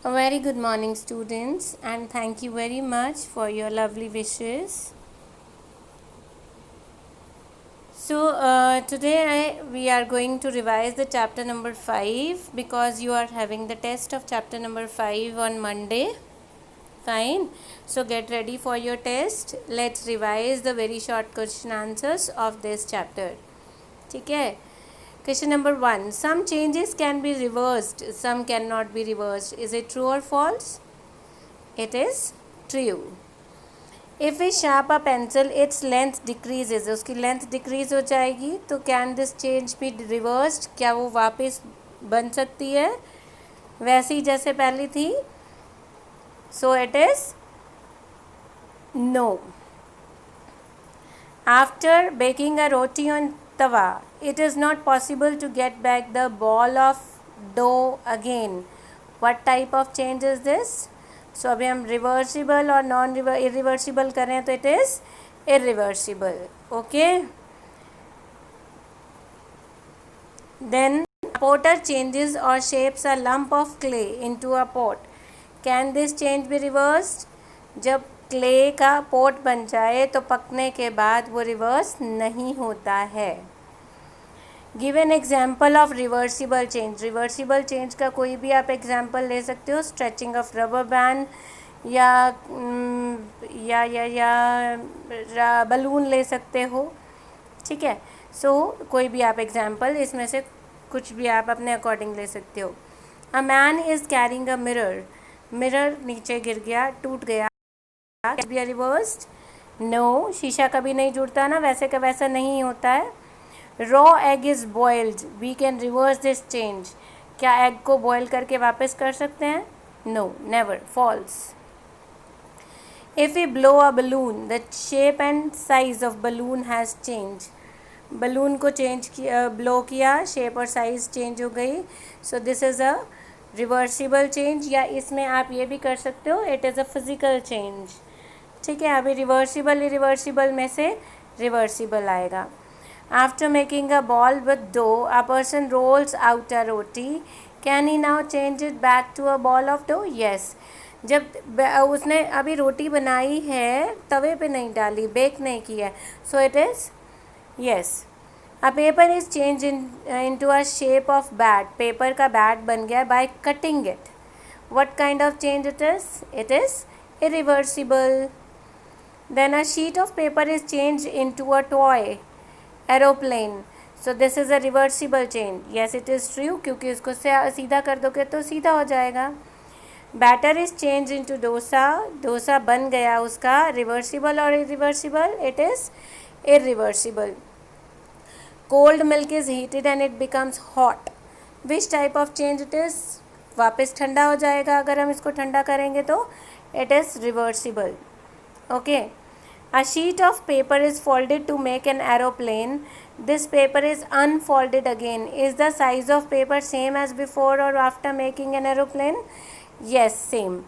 A very good morning, students, and thank you very much for your lovely wishes. So, we are going to revise the chapter number 5 because you are having the test of chapter number 5 on Monday. Fine. So, get ready for your test. Let's revise the very short question answers of this chapter. ठीक है. Question number 1. Some changes can be reversed, some cannot be reversed. Is it true or false? It is true. If we sharp a pencil, its length decreases. उसकी length decrease हो जाएगी. तो can this change be reversed? क्या वो वापस बन सकती है वैसी जैसे पहली थी? So it is no. After baking a roti on tawa, it is not possible to get back the ball of dough again. What type of change is this? So अभी हम reversible और non irreversible करें तो it is irreversible. Okay. Then a potter changes or shapes a lump of clay into a pot. Can this change be reversed? जब clay का pot बन जाए तो पकने के बाद वो रिवर्स नहीं होता है. Give an example of reversible change. Reversible change का कोई भी आप एग्जाम्पल ले सकते हो. स्ट्रेचिंग ऑफ रबर बैंड या बलून ले सकते हो. ठीक है. सो कोई भी आप एग्जाम्पल इसमें से कुछ भी आप अपने अकॉर्डिंग ले सकते हो. A man is carrying a mirror. Mirror नीचे गिर गया, टूट गया. Can be reversed? No. शीशा कभी नहीं जुड़ता ना, वैसे का वैसा नहीं होता है. Raw egg is boiled. We can reverse this change. क्या एग को बॉयल करके वापस कर सकते हैं? No, never. False. If we blow a balloon, the shape and size of balloon has changed. Balloon को चेंज किया, ब्लो किया, शेप और साइज चेंज हो गई. So this is a reversible change. या इसमें आप ये भी कर सकते हो, it is a physical change. ठीक है. अभी रिवर्सिबल इरिवर्सिबल में से रिवर्सिबल आएगा. After making a ball with dough, a person rolls out a roti. Can he now change it back to a ball of dough? Yes. जब उसने अभी रोटी बनाई है, तवे पे नहीं डाली, बेक नहीं किया, सो it is yes. A paper is change into a shape of bat. Paper का बैट बन गया by cutting it. What kind of change it is? It is irreversible. Then a sheet of paper is changed into a toy aeroplane. So this is a reversible change. Yes, it is true, क्योंकि इसको सीधा कर दोगे तो सीधा हो जाएगा. Batter is changed into dosa. Dosa बन गया उसका. Reversible or irreversible? It is irreversible. Cold milk is heated and it becomes hot. Which type of change it is? वापस ठंडा हो जाएगा अगर हम इसको ठंडा करेंगे तो. It is reversible. Okay. A sheet of paper is folded to make an aeroplane. This paper is unfolded again. Is the size of paper same as before or after making an aeroplane? Yes, same.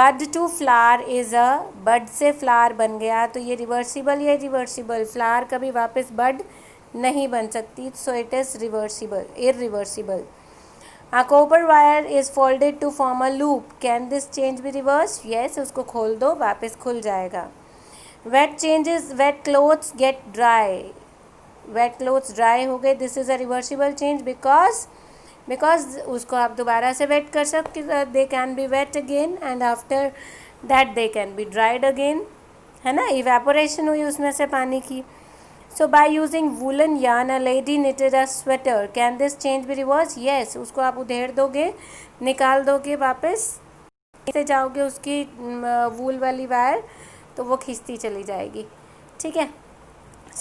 Bud to flower is a, bud से flower बन गया, तो ये reversible या irreversible? flower कभी वापस bud नहीं बन सकती, so it is reversible, irreversible. A copper wire is folded to form a loop. Can this change be reversed? Yes, उसको खोल दो, वापस खुल जाएगा. Wet changes, wet clothes get dry. Wet clothes dry हो गए. This is a reversible change because उसको आप दोबारा से wet कर सकते. They can be wet again and after that they can be dried again. है ना, evaporation हुई उसमें से पानी की. So by using woolen yarn, a lady knitted a sweater. Can this change be reversed? Yes. उसको आप उधेड़ दोगे, निकाल दोगे वापस, से जाओगे उसकी वूल वाली वायर, तो वो खींचती चली जाएगी. ठीक है.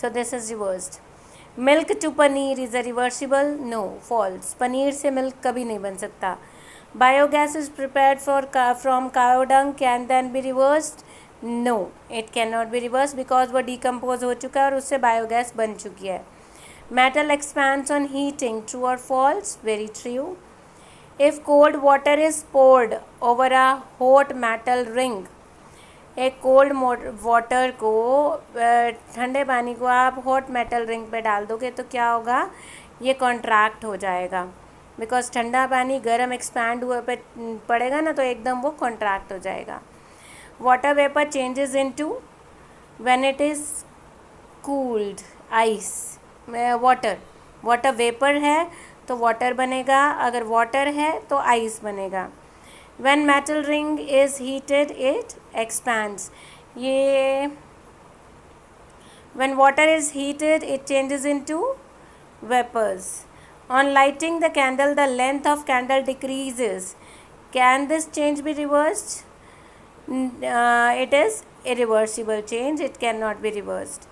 So this is reversed. Milk to paneer is a reversible? No. False. Paneer से मिल्क कभी नहीं बन सकता. Biogas is prepared from cow dung. Can then be reversed? No, it cannot be reversed because वो decompose हो चुका है और उससे बायोगैस बन चुकी है. Metal expands on heating. True or false? Very true. If cold water is poured over a hot metal ring, एक कोल्ड वाटर को, ठंडे पानी को आप हॉट मेटल रिंग पे डाल दोगे तो क्या होगा? ये कॉन्ट्रैक्ट हो जाएगा. बिकॉज ठंडा पानी गर्म एक्सपैंड हुए पे पड़ेगा ना तो एकदम वो कॉन्ट्रैक्ट हो जाएगा. Water vapour changes into when it is cooled, ice. Water vapour है तो वाटर बनेगा, अगर वाटर है तो आइस बनेगा. When metal ring is heated it expands. ये when water is heated it changes into vapors. On lighting the candle the length of candle decreases. Can this change be reversed? It is irreversible change, it cannot be reversed.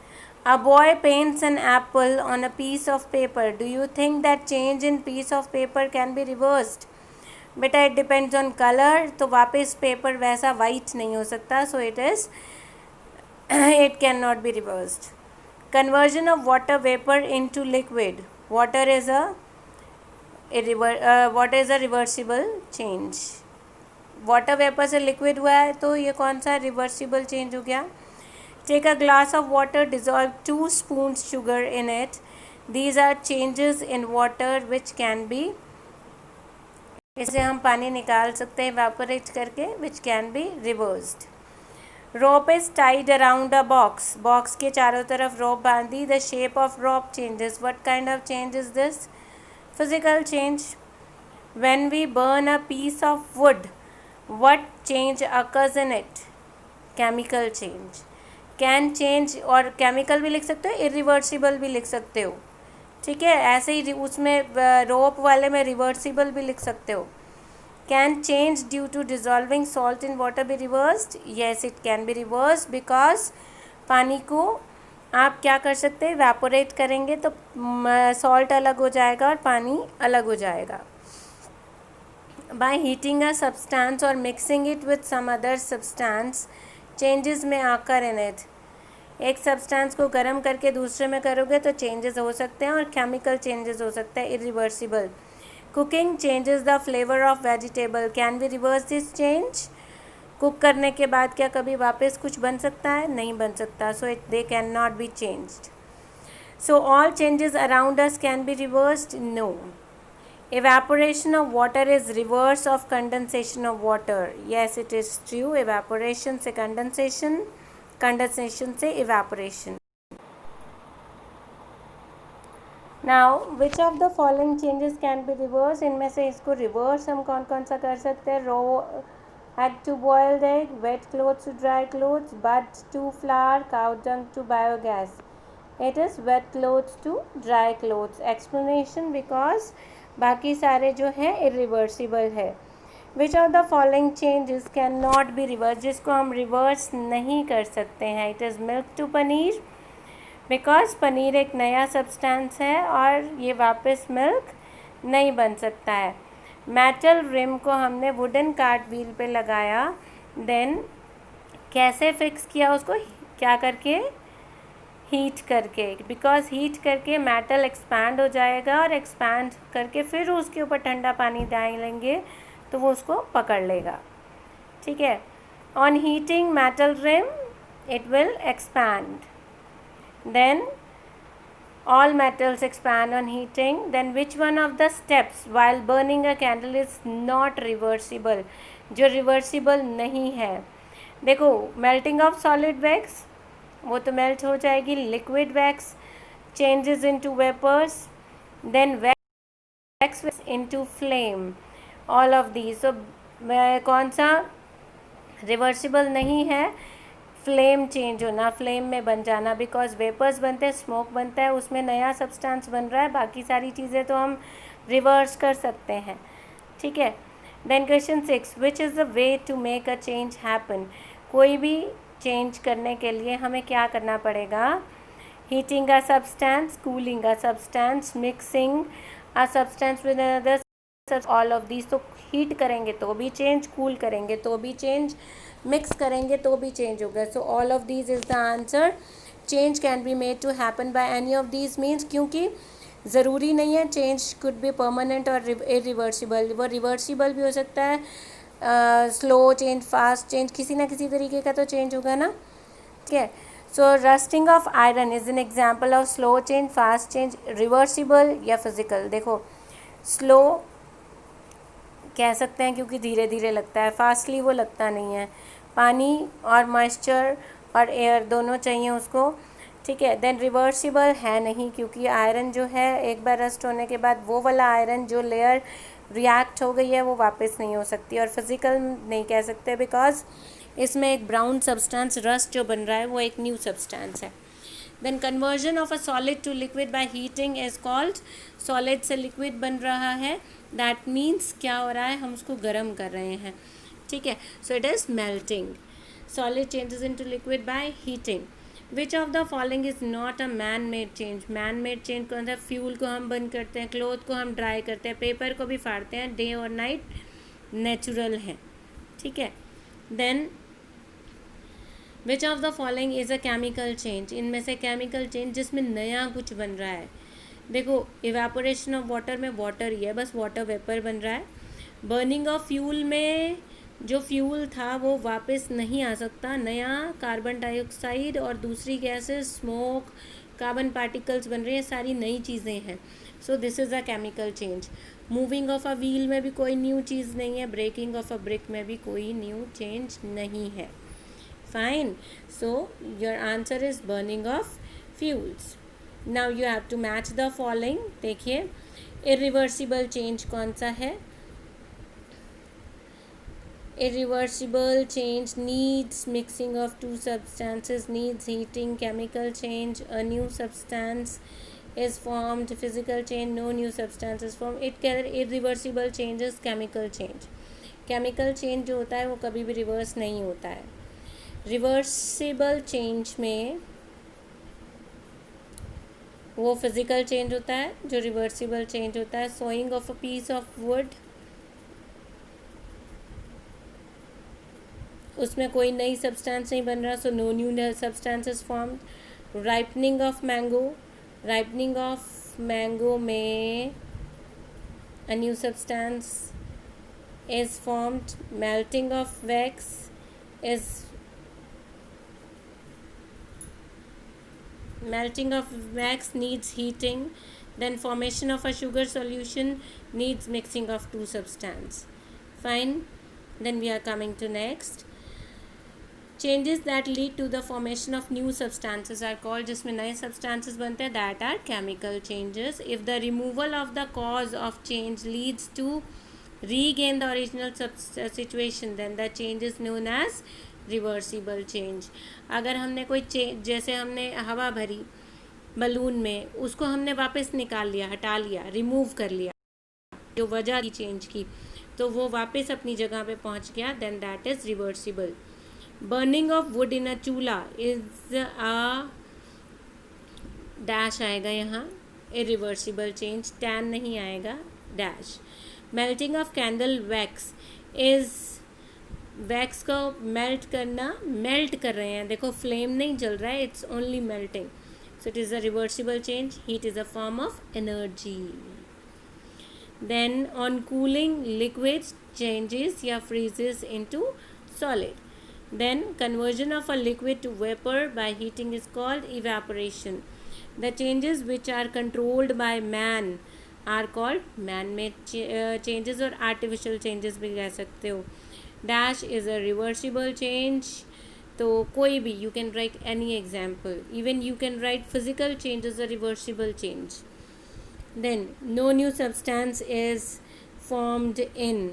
A boy paints an apple on a piece of paper. Do you think that change in piece of paper can be reversed? बेटा it depends on color, तो वापस paper वैसा white नहीं हो सकता, so it cannot be reversed. Conversion of water vapor into liquid. Water is a reversible change. Water vapour से liquid हुआ है तो ये कौन सा रिवर्सिबल चेंज हो गया. Take a glass of water, dissolve 2 spoons sugar in it. These are changes in water which can be, इसे हम पानी निकाल सकते हैं इवेपोरेट करके, which can be reversed. Rope is tied around a box. Box के चारों तरफ रोप बांधी. The shape of rope changes. What kind of change is this? Physical change. When we burn a piece of wood, what change occurs in it? Chemical change. Can change, और chemical भी लिख सकते हो, irreversible भी लिख सकते हो, ठीक है. ऐसे ही उसमें रोप वाले में reversible भी लिख सकते हो. Can change due to dissolving salt in water be reversed? Yes, it can be reversed because पानी को आप क्या कर सकते हैं, evaporate करेंगे तो salt अलग हो जाएगा और पानी अलग हो जाएगा. By heating a substance or mixing it with some other substance, changes may occur in it. एक सब्सटेंस को गर्म करके दूसरे में करोगे तो चेंजेस हो सकते हैं और केमिकल चेंजेस हो सकते हैं, irreversible. Cooking changes the flavour of vegetable. Can be reverse this change? Cook करने के बाद क्या कभी वापस कुछ बन सकता है? नहीं बन सकता. So they can not be changed. So all changes around us can be reversed? No. Evaporation of water is reverse of condensation of water. Yes, it is true. Evaporation से condensation, condensation से evaporation. Now, which of the following changes can be reversed? इनमें से इसको reverse हम कौन कौन सा कर सकते हैं? Raw egg to boiled egg, wet clothes to dry clothes, bud to flour, cow dung to biogas. It is wet clothes to dry clothes. Explanation, because बाकी सारे जो है इरिवर्सिबल है. Which of the following changes can not be reverse, जिसको हम reverse नहीं कर सकते हैं? It is milk to paneer, because paneer एक नया सब्सटेंस है और ये वापस मिल्क नहीं बन सकता है. मेटल रिम को हमने वुडन कार्ट व्हील पे लगाया, देन कैसे फिक्स किया उसको? क्या करके? हीट करके. बिकॉज हीट करके मेटल एक्सपैंड हो जाएगा और एक्सपैंड करके फिर उसके ऊपर ठंडा पानी डालेंगे तो वो उसको पकड़ लेगा, ठीक है. On heating metal rim it will expand. Then all metals expand on heating. Then which one of the steps while burning a candle is not reversible? जो reversible नहीं है, देखो melting of solid wax, वो तो melt हो जाएगी. Liquid wax changes into vapours, then wax into flame. All of these. So कौन सा रिवर्सिबल नहीं है? फ्लेम चेंज होना, फ्लेम में बन जाना. बिकॉज वेपर्स बनते हैं, स्मोक बनता है, उसमें नया सब्सटेंस बन रहा है. बाकी सारी चीज़ें तो हम रिवर्स कर सकते हैं, ठीक है. Then question 6, which is the way to make a change happen? कोई भी चेंज करने के लिए हमें क्या करना पड़ेगा? Heating a substance, cooling a substance, mixing a substance with another. All of these. तो हीट करेंगे तो भी चेंज, कूल करेंगे तो भी चेंज, मिक्स करेंगे तो भी चेंज होगा. So all of these is the answer. Change can be made to happen by any of these means, क्योंकि ज़रूरी नहीं है चेंज कुड बी परमानेंट और इरिवर्सिबल. वो रिवर्सिबल भी हो सकता है, स्लो चेंज, फास्ट चेंज, किसी ना किसी तरीके का तो चेंज होगा ना, ठीक है. So rusting of iron is an example of slow change, fast change, reversible या फिजिकल. देखो स्लो कह सकते हैं क्योंकि धीरे धीरे लगता है, फास्टली वो लगता नहीं है। पानी और मॉइस्चर और एयर दोनों चाहिए उसको, ठीक है। देन रिवर्सिबल है नहीं, क्योंकि आयरन जो है एक बार रस्ट होने के बाद वो वाला आयरन जो लेयर रिएक्ट हो गई है वो वापस नहीं हो सकती। और फिज़िकल नहीं कह सकते बिकॉज इसमें एक ब्राउन सब्सटेंस रस्ट जो बन रहा है वो एक न्यू सब्सटेंस है। Then conversion of a solid to liquid by heating is called, solid से लिक्विड बन रहा है, दैट मीन्स क्या हो रहा है, हम उसको गर्म कर रहे हैं, ठीक है। सो it is melting. Solid changes into liquid by heating. Which of the following is not a man made change. Man made change कौन सा, फ्यूल को हम बंद करते हैं, क्लोथ को हम ड्राई करते हैं, पेपर को भी फाड़ते हैं, डे और नाइट नेचुरल है, ठीक है। Then which of the following is a chemical change. इनमें से केमिकल चेंज जिसमें नया कुछ बन रहा है, देखो इवेपोरेशन ऑफ वाटर में वाटर ही है, बस वाटर वेपर बन रहा है। बर्निंग ऑफ फ्यूल में जो फ्यूल था वो वापस नहीं आ सकता, नया कार्बन डाइऑक्साइड और दूसरी गैसेस, स्मोक, कार्बन पार्टिकल्स बन रही हैं, सारी नई चीज़ें हैं। सो this is a chemical change. Moving of a wheel में भी कोई न्यू चीज़ नहीं है, ब्रेकिंग ऑफ अ ब्रिक में भी कोई न्यू चेंज नहीं है। Fine, so your answer is burning of fuels. Now you have to match the following. देखिए इरिवर्सिबल चेंज कौन सा है, irreversible change needs mixing of two substances, needs heating, chemical change a new substance is formed, physical change no new substance is formed। it can irreversible change is chemical change। chemical change जो होता है वो कभी भी reverse नहीं होता है। Reversible change में वो फिजिकल चेंज होता है, जो रिवर्सिबल चेंज होता है sawing of a piece of wood, उसमें कोई नई सब्सटेंस नहीं बन रहा, so no new substance is formed. Ripening of mango, ripening of mango में a new substance is formed. Melting of wax is melting of wax needs heating, then formation of a sugar solution needs mixing of two substance। Fine, then we are coming to next। changes that lead to the formation of new substances are called, जिसमें नए substances बनते हैं, that are chemical changes। if the removal of the cause of change leads to regain the original situation, then the change is known as reversible change. अगर हमने कोई change, जैसे हमने हवा भरी बलून में, उसको हमने वापस निकाल लिया, हटा लिया, रिमूव कर लिया, जो वजह की चेंज की, तो वो वापस अपनी जगह पे पहुंच गया, then that is reversible. Burning of wood in a चूल्हा इज़ अ डैश आएगा यहाँ, इरिवर्सिबल चेंज, टैन नहीं आएगा, dash. Melting of candle wax is, wax को मेल्ट करना, मेल्ट कर रहे हैं, देखो फ्लेम नहीं जल रहा है, it's only melting, so it is a reversible change. Heat is a form of energy. Then on cooling liquid changes या freezes into solid. Then conversion of a liquid to vapour by heating is called evaporation. The changes which are controlled by man are called man made changes, और artificial changes भी कह सकते हो। Dash is a reversible change, तो कोई भी, you can write any example, even you can write physical change is a reversible change. Then no new substance is formed in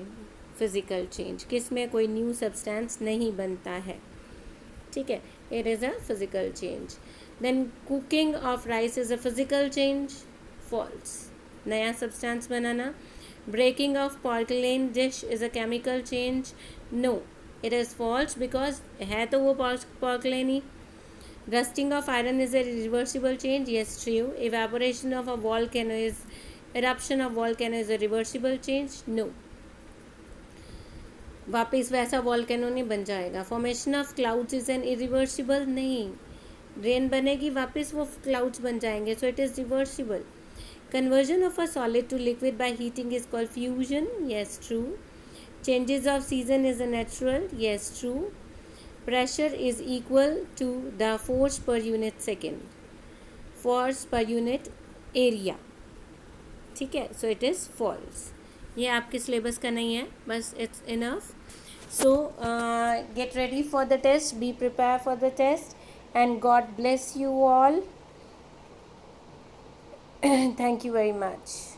physical change, किसमें कोई new substance नहीं बनता है, ठीक है, it is a physical change. Then cooking of rice is a physical change, false, नया सब्सटेंस बनाना। breaking of porcelain dish is a chemical change, no it is false because है तो वो porcelain he. rusting of iron is a reversible change, yes true। evaporation of a volcano is, eruption of volcano is a reversible change, no, वापस वैसा volcano नहीं बन जाएगा। formation of clouds is an irreversible, नहीं, rain बनेगी वापस वो clouds बन जाएंगे, so it is reversible। conversion of a solid to liquid by heating is called fusion, yes true। changes of season is a natural, yes true। pressure is equal to the force per unit second, force per unit area, ठीक है, so it is false। ये आपके syllabus का नहीं है, बस it's enough. So get ready for the test, be prepared for the test, and God bless you all. Thank you very much.